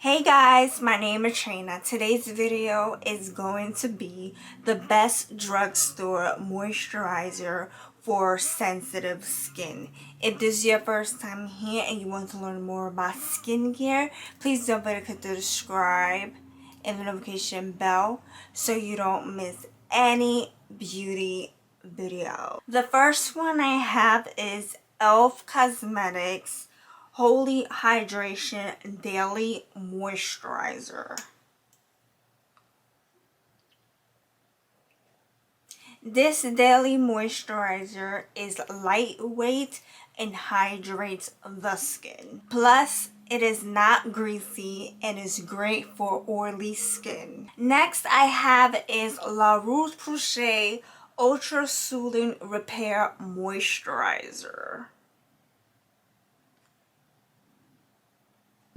Hey guys, my name is Trina. Today's video is going to be the best drugstore moisturizer for sensitive skin. If this is your first time here and you want to learn more about skincare, please don't forget to hit the subscribe and the notification bell so you don't miss any beauty video. The first one I have is E.l.F. Cosmetics Holy Hydration Daily Moisturizer. This daily moisturizer is lightweight and hydrates the skin. Plus, it is not greasy and is great for oily skin. Next I have is La Roche-Posay Ultra Soothing Repair Moisturizer.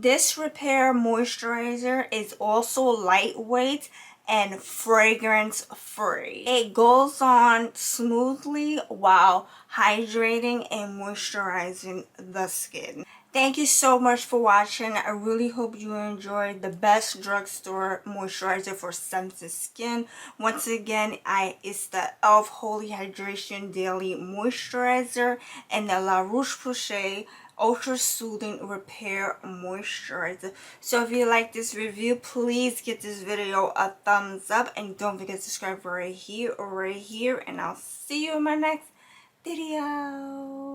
This repair moisturizer is also lightweight and fragrance free. It goes on smoothly while hydrating and moisturizing the skin. Thank you so much for watching. I really hope you enjoyed the best drugstore moisturizer for sensitive skin. Once again, it's the E.l.F. Holy Hydration Daily Moisturizer and the La Roche-Posay Ultra Soothing Repair Moisturizer. So if you like this review, please give this video a thumbs up and don't forget to subscribe right here or right here, and I'll see you in my next video.